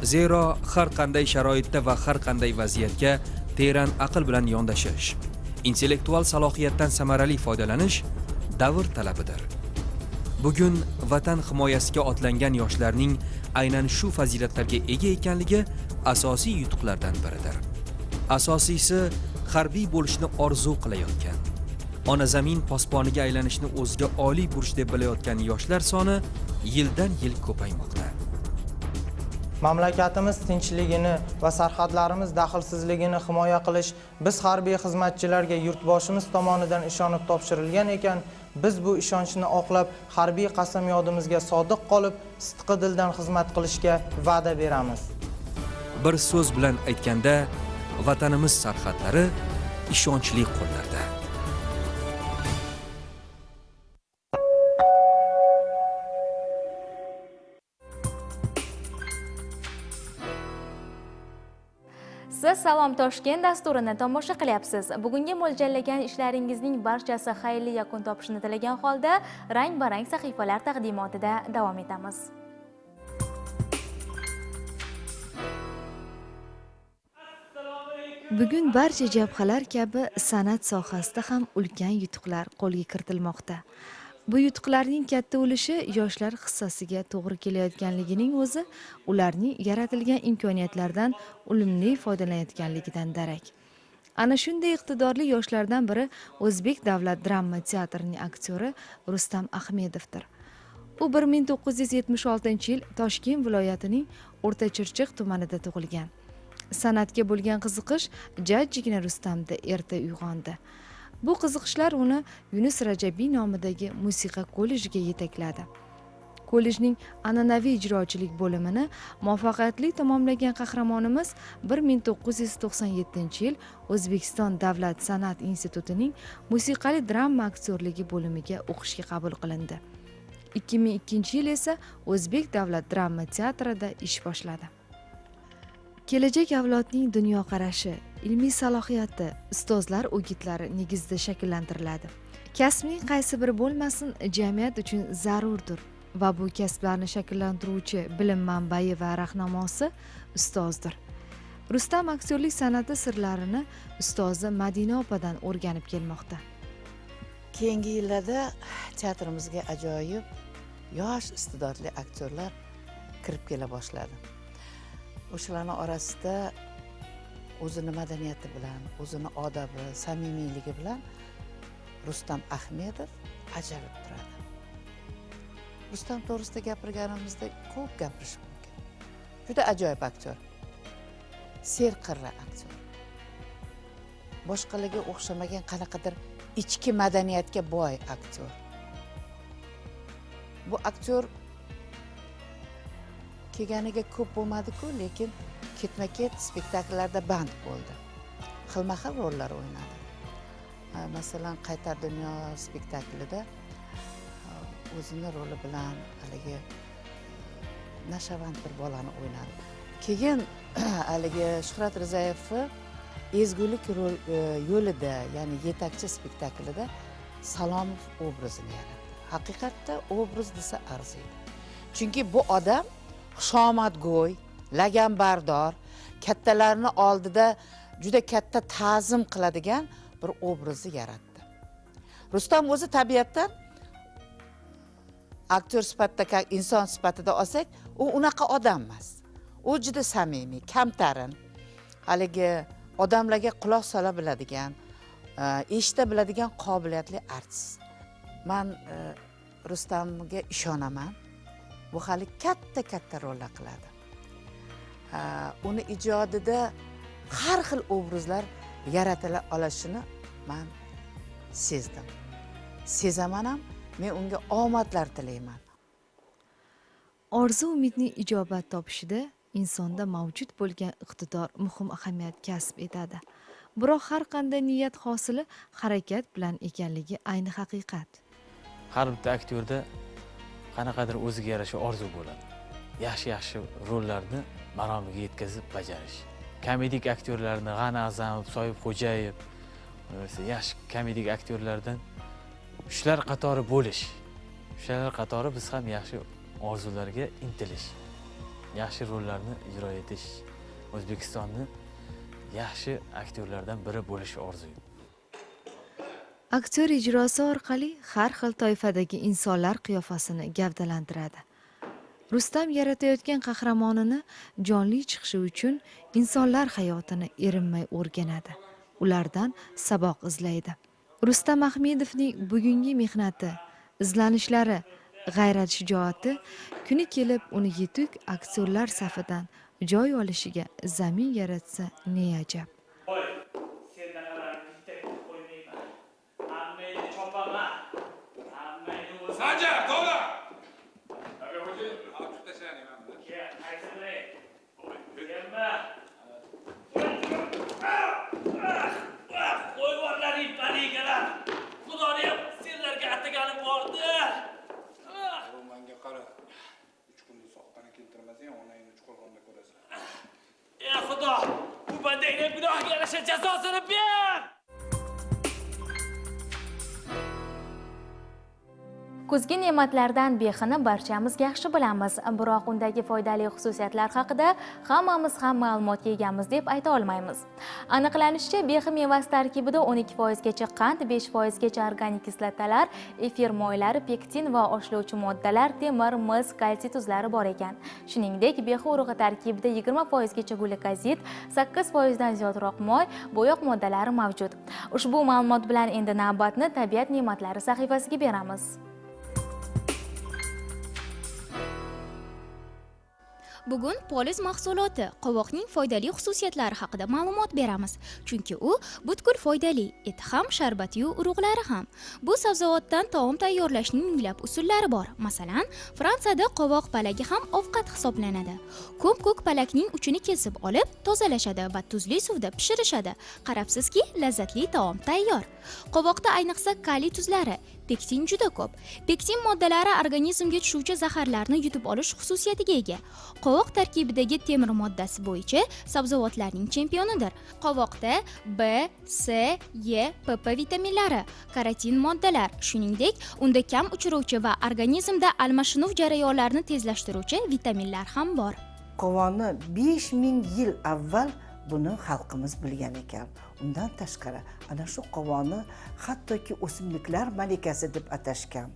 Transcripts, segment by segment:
Zero har qanday sharoitda va har qanday vaziyatga teran aql bilan yondashish, intellektual salohiyatdan samarali foydalanish davr talabidir. Bugun vatan himoyasiga otlangan yoshlarning aynan shu fazilatlarga ega ekanligi asosiy yutuqlardan biridir. Asosiysi harbiy bo'lishni orzu qilayotgan, ona zamin posboniga aylanishni o'ziga oliy burch deb bilayotgan yoshlar soni yildan yil ko'paymoqda. Mamlakatimiz tinchligini va sarhadlarimiz daxlsizligini himoya qilish biz harbiy xizmatchilarga yurtboshimiz tomonidan ishonib topshirilgan ekan, biz bu ishonchni oqlab harbiy qasamyodimizga sodiq qolib, sidqi dildan xizmat qilishga va'da beramiz. Bir so'z bilan aytganda, vatanimiz sarhadlari ishonchli qo'llarda. Siz Salom Toshkent dasturini tomosha qilyapsiz. Bugungi mo'ljallagan ishlaringizning barchasi xayrli yakun topishini tilagan holda rang-barang sahifalar taqdimotida davom etamiz. Bugun barcha jabhalar kabi san'at sohasida ham ulkan yutuqlar qo'lga kiritilmoqda. Bu yutuqlarning katta ulushi yoshlar hissasiga to'g'ri kelayotganligining o'zi ularning yaratilgan imkoniyatlardan unumli foydalanayotganligidan darak. Ana shunday iqtidorli yoshlardan biri O'zbek davlat drama teatrining aktyori Rustam Ahmedovdir. U 1976-yil Toshkent viloyatining O'rtachirchiq tumanida tug'ilgan. San'atga bo'lgan qiziqish jajjigina Rustamda erta uyg'ondi. Bu qiziqishlar uni Yunus Rajabiy nomidagi musiqa kollejiga yetakladi. Kollejning an'anaviy ijrochilik bo'limini muvaffaqiyatli tamomlagan qahramonimiz 1997-yil O'zbekiston Davlat san'at institutining musiqali drama aktyorligi bo'limiga o'qishga qabul qilindi. 2002-yil esa O'zbek Davlat drama teatrida ish boshladi. Kelajak avlodning dunyoqarashi, ilmiy salohiyati, ustozlar o'gitlari negizida shakllantiriladi. Kasbning qaysi biri bo'lmasin, jamiyat uchun zarurdir va bu kasblarni shakllantiruvchi bilim manbai va rahnamosi ustozdir. Rustam aktyorlik san'ati sirlarini ustozi Madina opadan o'rganib kelmoqda. Keyingi yillarda teatrimizga ajoyib yosh iste'dodli aktyorlar kirib kela boshladi. O'shalarning orasida o'zini madaniyati bilan, o'zini odobi, samimiyligi bilan Rustam Ahmedov ajralib turadi. Rustam to'g'risida gapirganimizda ko'p gapirish mumkin. Juda ajoyib aktyor. Serqirra aktyor. Boshqalarga o'xshamagan qanaqadir ichki madaniyatga boy aktyor. Bu aktyor kelganiga ko'p bo'lmadi-ku, lekin ketma-ket spektakllarda band bo'ldi. Xilma-xil rollar o'ynadi. Masalan, Qaytar dunyo spektaklida o'zini roli bilan haligi nashavand bir bolani o'ynadi. Keyin haligi Shuhrat Rizayevni ezgulik yo'lida, ya'ni yetakchi spektaklida Salomov obrazini yaratdi. Haqiqatda obraz desa arziydi. Chunki bu odam xushomadgo'y, laganbardor, kattalarni oldida juda katta ta'zim qiladigan bir obrazni yaratdi. Rustam o'zi tabiatdan aktyor sifatida, inson sifatida olsak, u unaqa odam emas. U juda samimiy, kamtarin, haligi odamlarga quloq sola biladigan, eshita biladigan qobiliyatli artist. Men Rustamga ishonaman. Bu hali katta rollar qiladi. Uni ijodida har xil obrazlar yaratila olishini men sezdim. Sezaman ham, men unga omadlar tilayman. Orzu umidning ijobat topishida insonda mavjud bo'lgan iqtidor muhim ahamiyat kasb etadi. Biroq har qanday niyat hosili harakat bilan ekanligi ayni haqiqat. Har bitta aktyorda qanaqadir o'ziga yarasha orzu bo'ladi. Yaxshi rollarni maromiga yetkazib bajarish. Komedik aktyorlarni G'ani A'zamov, Soyib Xo'jayev, yaxshi komedik aktyorlardan shular qatori bo'lish. Shular qatori biz ham yaxshi orzularga intilish. yaxshi rollarni ijro etish, O'zbekistonni yaxshi aktyorlardan biri bo'lish orzuyim. Aktyor ijrosi orqali har xil toifadagi insonlar qiyofasini gavdalantiradi. Rustam yaratayotgan qahramonini jonli chiqishi uchun insonlar hayotini erinmay o'rganadi. Ulardan saboq izlaydi. Rustam Ahmedovning bugungi mehnati, izlanishlari, g'ayrat-shijoati kuni kelib uni yetuk aktyorlar safidan joy olishiga zamin yaratsa ne ajab. Sanjar, to'g'ri. Qo'yvorlaring panikalar. Xudoni ham senlarga ataganim bordi. Menga qara. 3 kunni soqqani keltirmasang, onangni 3 qo'rg'onda ko'rasan. Ey Xudo, bu bandangning gunohiga yarasha jazosini ber. Kuzgi ne'matlardan behini barchamiz yaxshi bilamiz, biroq undagi foydali xususiyatlar haqida hammamiz ham ma'lumotga egamiz deb ayta olmaymiz. Aniqlanishicha, behi mevasi tarkibida 12% gacha qand, 5% gacha organik kislotalar, efir moylari, pektin va oshlovchi moddalar, temir, mis, kalsiy tuzlari bor ekan. Shuningdek, behi urug'i tarkibida 20% gacha glykozid, 8% dan ziyodroq moy, bo'yoq moddalari mavjud. Ushbu ma'lumot bilan endi navbatni tabiat ne'matlari sahifasiga beramiz. Bugun poliz mahsuloti, qovoqning foydali xususiyatlari haqida ma'lumot beramiz. Chunki u butkul foydali, eti ham, sharbati-yu urug'lari ham. Bu sabzavotdan taom tayyorlashning minglab usullari bor. Masalan, Fransiyada qovoq palagi ham ovqat hisoblanadi. Ko'k palakning uchini kesib olib, tozalashadi va tuzli suvda pishirishadi. Qarabsizki, lazzatli taom tayyor. Qovoqda ayniqsa kaliy tuzlari, pektin juda ko'p. Pektin moddalari organizmga tushuvchi zaharlarni yutib olish xususiyatiga ega. Qovoq tarkibidagi temir moddasi bo'yicha sabzavotlarning chempionidir. Qovoqda B, C, E, PP vitaminlari, karotin moddalar, shuningdek, unda kam uchruvchi va organizmda almashinuv jarayonlarini tezlashtiruvchi vitaminlar ham bor. Qovonni 5000 yil avval buni xalqimiz bilgan ekan. Undan tashqari, ana shu qovonni hattoki o'simliklar malikasi deb atashgan.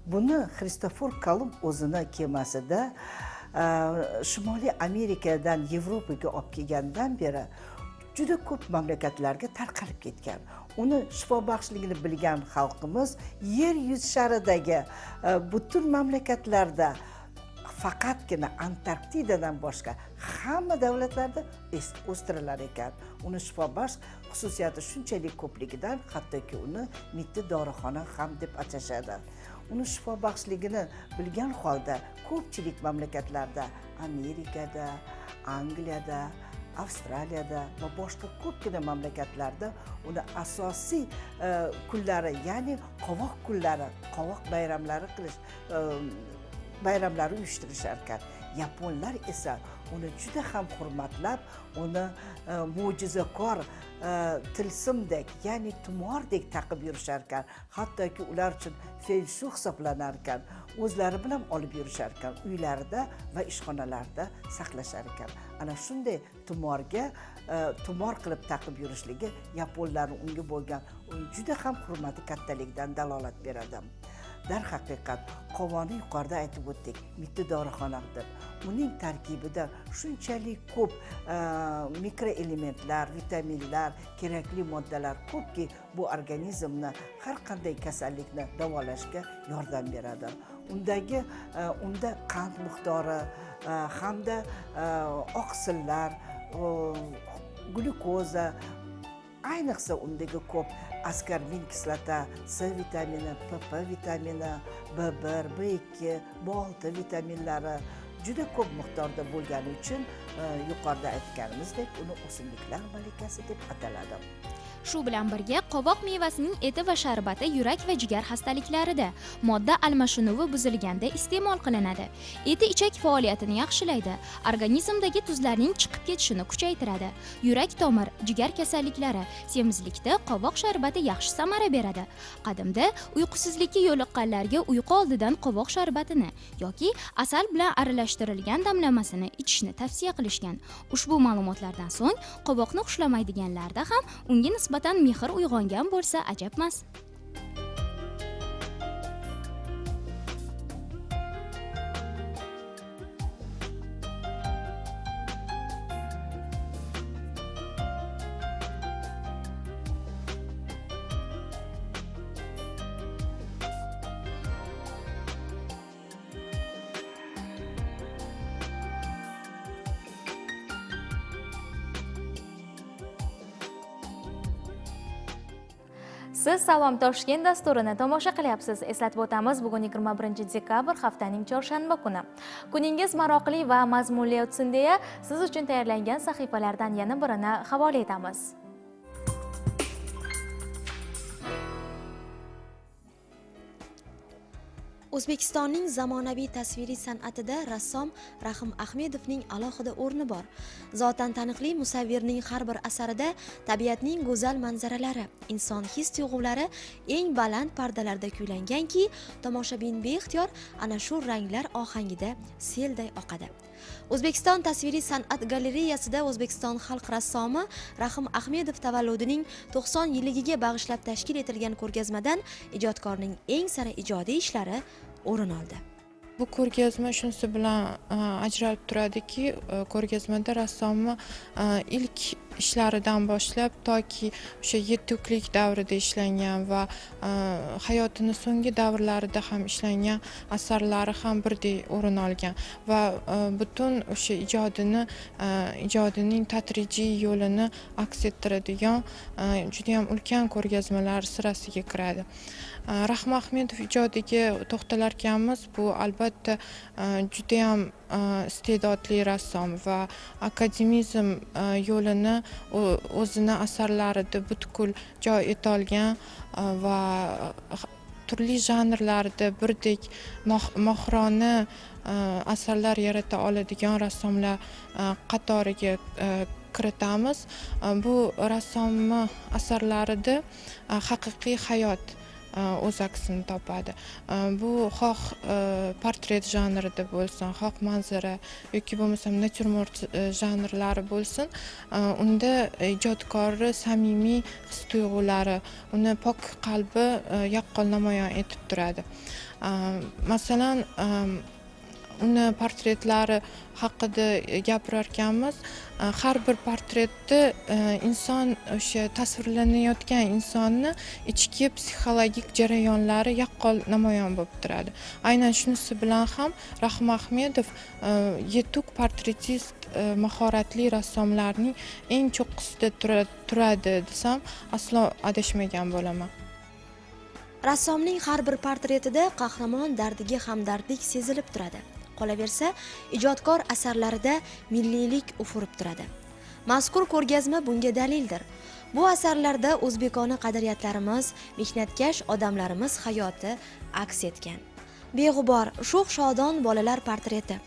Buni Xristofor Kolumb o'zini kemasida Shimoliy Amerikadan Yevropaga olib kelgandan beri juda ko'p mamlakatlarga tarqalib ketgan. Uni shifobaxshligini bilgan xalqimiz yer yuz sharidagi butun mamlakatlarda, faqatgina Antarktidadan boshqa hamma davlatlarda o'stirilar ekan. Uni shifobaxsh xususiyati shunchalik ko'pligidan hattoki uni mitti dorixona ham deb atashadi. Uni shifobaxshligini bilgan holda ko'pchilik mamlakatlarda, Amerikada, Angliyada, Avstraliyada va boshqa ko'pgina mamlakatlarda uni asosiy kunlari, ya'ni qovoq kunlari, qovoq bayramlari qilish bayramlari uyushtirishar ekan. Yaponlar esa uni juda ham hurmatlab, uni mo'jizakor tilsimdek, ya'ni tumordek taqib yurishar ekan. Hattoki ular uchun felshu hisoblanar ekan. O'zlari bilan olib yurishar ekan, uylarida va ishxonalarda saqlashar ekan. Ana shunday tumor qilib taqib yurishligi yaponlar unga bo'lgan juda ham hurmati kattaligidan dalolat beradi. Darhaqiqat, qovonni yuqorida aytib o'tdik, mitti dorixonadir. Uning tarkibida shunchalik ko'p mikroelementlar, vitaminlar, kerakli moddalar ko'pki, bu organizmni har qanday kasallikni davolashga yordam beradi. Unda qand miqdori hamda oqsillar, glyukoza, ayniqsa undagi ko'p askorbin kislota, C vitamini, PP vitamini, B1, B2, B6 vitaminlari juda ko'p miqdorda bo'lgani uchun yuqorida aytganimizdek uni o'simliklar malikasi deb ataladi. Shu bilan birga qovoq mevasining eti va sharbati yurak va jigar xastaliklarida, modda almashinuvi buzilganda iste'mol qilinadi. Eti ichak faoliyatini yaxshilaydi, organizmdagi tuzlarning chiqib ketishini kuchaytiradi. Yurak tomir, jigar kasalliklari, semizlikda qovoq sharbati yaxshi samara beradi. Qadimda uyqusizlikka yo'liqqanlarga uyqu oldidan qovoq sharbatini yoki asal bilan aralashtirilgan damlamasini ichishni tavsiya qilishgan. Ushbu ma'lumotlardan so'ng qovoqni xushlamaydiganlarda ham unga nisbatan mehr uyg'ongan bo'lsa ajabmas. Siz Salom Toshkent dasturini tomosha qilyapsiz. Eslatib o'tamiz, bugun 21 dekabr haftaning chorshanba kuni. Kuningiz maroqli va mazmunli o'tsin deya siz uchun tayyorlangan sahifalardan yana birini havola etamiz. O'zbekistonning zamonaviy tasviriy san'atida rassom Rahim Ahmedovning alohida o'rni bor. Zotan taniqli musavvirning har bir asarida tabiatning go'zal manzaralari, inson his-tuyg'ulari eng baland pardalarda kuylanganki, tomoshabin beixtiyor ana shu ranglar ohangida selday oqadi. O'zbekiston tasviriy san'at galereyasida O'zbekiston xalq rassomi Rahim Ahmedov tavalludining 90 yilligiga bag'ishlab tashkil etilgan ko'rgazmadan ijodkorning eng sara ijodiy ishlari o'rin oldi. Bu ko'rgazma shunisi bilan ajralib turadiki, ko'rgazmada rassomni ilk ishlaridan boshlab toki o'sha yetuklik davrida ishlangan va hayotini so'nggi davrlarida ham ishlangan asarlari ham birdek o'rin olgan va butun o'sha ijodining tadrijiy yo'lini aks ettiradigan juda ham ulkan ko'rgazmalar sirasiga kiradi. Rahim Ahmedov ijodiga to'xtalarkanmiz, bu albatta juda ham iste'dodli rassom va akademizm yo'lini o'zini asarlarida butkul joy eta olgan va turli janrlarda birdek mohirona asarlar yarata oladigan rassomlar qatoriga kiritamiz. Bu rassomni asarlarida haqiqiy hayot o'z aksini topadi. Bu xoh portret janrida bo'lsin, xoh manzara yoki bo'lmasam natyurmort janrlari bo'lsin, unda ijodkorning samimiy his-tuyg'ulari, uni pok qalbi yaqqol namoyon etib turadi. Masalan, uni portretlari haqida gapirarkanmiz, har bir portretda inson o'sha tasvirlanayotgan insonni ichki psixologik jarayonlari yaqqol namoyon bo'lib turadi. Aynan shunisi bilan ham Rahim Ahmedov yetuk portretist, mahoratli rassomlarning eng cho'qqisida turadi desam aslo adashmagan bo'laman. Rassomning har bir portretida qahramon dardiga hamdardlik sezilib turadi. Qolaversa, ijodkor asarlarida milliylik ufurib turadi. Mazkur ko'rgazma bunga dalildir. Bu asarlarda o'zbekona qadriyatlarimiz, mehnatkash odamlarimiz hayoti aks etgan. Beg'ubor, sho'x-shodon bolalar portreti,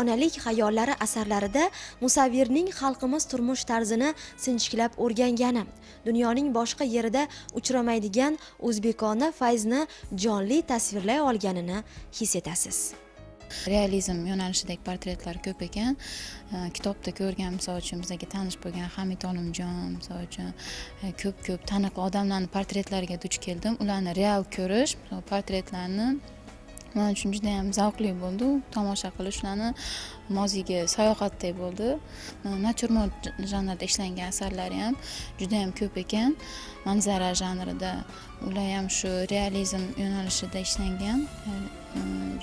onalik xayollari asarlarida musavvirning xalqimiz turmush tarzini sinchiklab o'rgangani, dunyoning boshqa yerida uchramaydigan o'zbekona fayzni jonli tasvirlay olganini his etasiz. Realizm yo'nalishidagi portretlar ko'p ekan. Kitobda ko'rgan, misol uchun bizga tanish bo'lgan Hamid Olimjon, misol uchun ko'p taniqli odamlarning portretlariga duch keldim. Ularni real ko'rish, portretlarni men uchun juda ham zavqli bo'ldi. Tomosha qilish ularni moziga sayohatdek bo'ldi. Natyurmort janrida ishlangan asarlari ham juda ham ko'p ekan. Manzara janrida, ular ham shu realizm yo'nalishida ishlangan.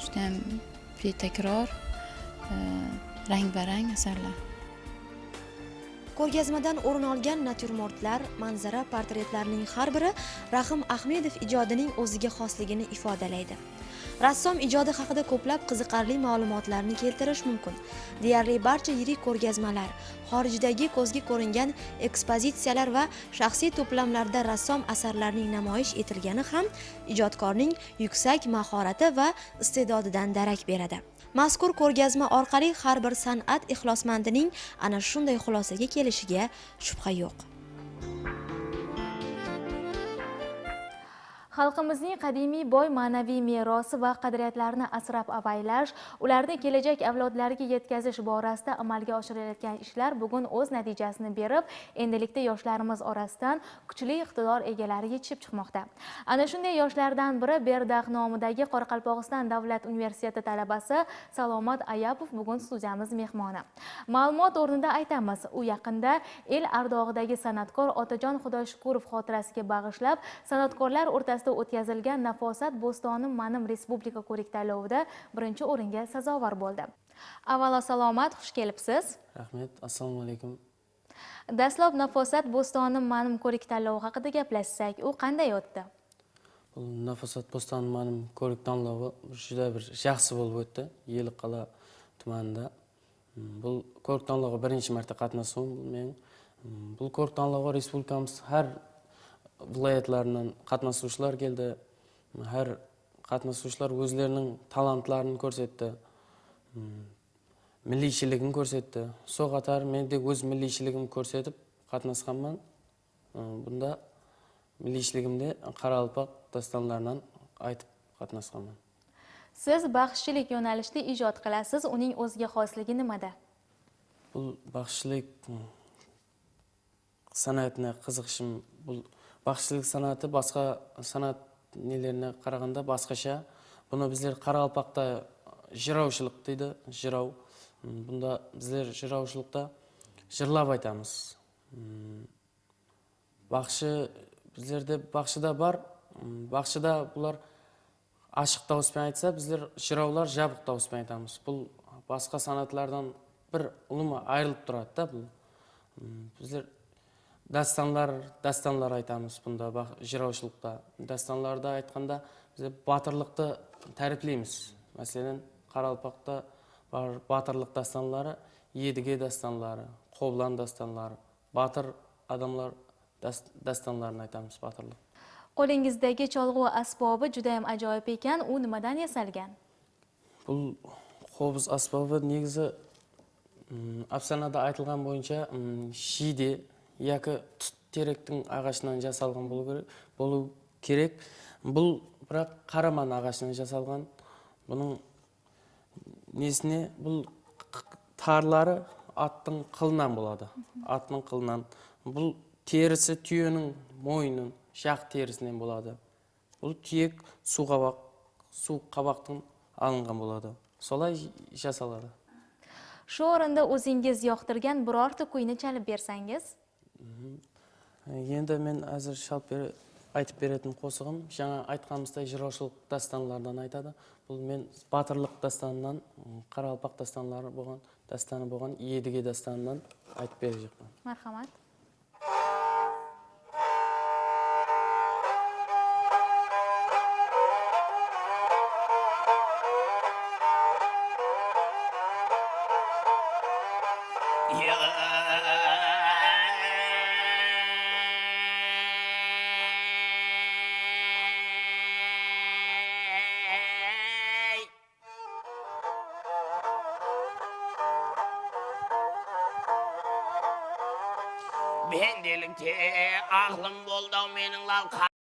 Juda ham betakror, rang-barang asarlar. Ko'rgazmadan o'rin olgan natyurmortlar, manzara portretlarining har biri Rahim Ahmedov ijodining o'ziga xosligini ifodalaydi. Rassom ijodi haqida ko'plab qiziqarli ma'lumotlarni keltirish mumkin. Deyarli barcha yirik ko'rgazmalar, xorijdagi ko'zga ko'ringan ekspozitsiyalar va shaxsiy to'plamlarda rassom asarlarining namoyish etilgani ham ijodkorning yuksak mahorati va iste'dodidan darak beradi. Mazkur ko'rgazma orqali har bir san'at ixlosmandining ana shunday xulosaga kelishiga shubha yo'q. Xalqimizning qadimiy boy ma'naviy merosi va qadriyatlarini asrab-avaylash, ularni kelajak avlodlarga yetkazish borasida amalga oshirilayotgan ishlar bugun o'z natijasini berib, endilikda yoshlarimiz orasidan kuchli iqtidor egalari yetishib chiqmoqda. Ana shunday yoshlardan biri Berdax nomidagi Qoraqalpog'iston davlat universiteti talabasi Salomat Ayapov bugun studiyamiz mehmoni. Ma'lumot o'rnida aytamiz, u yaqinda el ardog'idagi san'atkor Otajon Xudoyshukurov xotirasiga bag'ishlab, san'atkorlar o'rtasida o'tkazilgan Nafosat Bo'stoni Manim Respublika ko'rik-tanlovida birinchi o'ringa sazovor bo'ldi. Avvalo salomat, xush kelibsiz. Rahmat, assalomu alaykum. Dastlab Nafosat Bo'stoni Manim ko'rik-tanlovi haqida gaplashsak, u qanday o'tdi? Bu Nafosat Bo'stoni Manim ko'rik-tanlovi juda bir yaxshi bo'lib o'tdi, Yeliqala tumanida. Bu ko'rik-tanlovga birinchi marta qatnashdim men. Bu ko'rik-tanlovga respublikamiz har viloyatlardan qatnashuvchilar keldi. Har qatnashuvchilar o'zlarining talantlarini ko'rsatdi. Milliychiligini ko'rsatdi. So'qatar men de o'z milliychiligimni ko'rsatib qatnashganman. Bunda milliychiligimni Qoraqalpoq dastonlaridan aytib qatnashganman. Siz baxshichilik yo'nalishida ijod qilasiz, uning o'ziga xosligi nimada? Bu baxshichilik san'atga qiziqishim, bu baxshichilik san'ati boshqa san'at nelerine qaraganda boshqacha. Buni bizlar Qoraqalpoqda jirovchilik deydi, jirov. Bunda bizlar jirovchilikda jirlab aytamiz. Baxshi bizlarda baxshida bor. Baxshida bular aşıq davusbilan aytsa, bizlar jirovlar jabiq davusbilan aytamiz. Bu boshqa san'atlardan bir umuman ayrilib turadi-da bu. Bizlar dastanlar aytamiz bunda jirovchilikda. Dastanlarda aytganda biz batırlıqda ta'riflaymiz. Masalan, Qoraqalpoqda bor batırlıq dastanlari, Yedige dastanlari, Qoblan dastanlari, batır adamlar dastanlarini aytamiz batırlıq. Qo'lingizdagi cholg'u asbobi juda ham ajoyib ekan, u nimadan yasalgan? Bu qobuz asbobi negizi afsonada aytilgan bo'yicha shidi yoki tut terekning ag'ashidan jasalgan bo'lu kerak. Bu biroq qaraman ag'ashidan jasalgan. Buning nesini bu tarlari atning qilinan bo'ladi. Atning qilinan. Bu terisi tuyoning mo'yinin şax terisinden bo'ladi. Bu tuyek suv qabaqdan olingan bo'ladi. Solay jasaladi. Shu o'rinda o'zingiz yoqtirgan birorta kuyni chalib bersangiz? Endi men hozir aytib beradigan qo'shig'im, жаңа aytganimizday jirovchilik dastanlardan aytadi. Bu men batırlıq dastandan, Qoraqalpoq dastanlari bo'lgan, dastani bo'lgan Yedige dastanidan aytib berajaqman. Marhamat. Ben delikte aklım boldu menin lal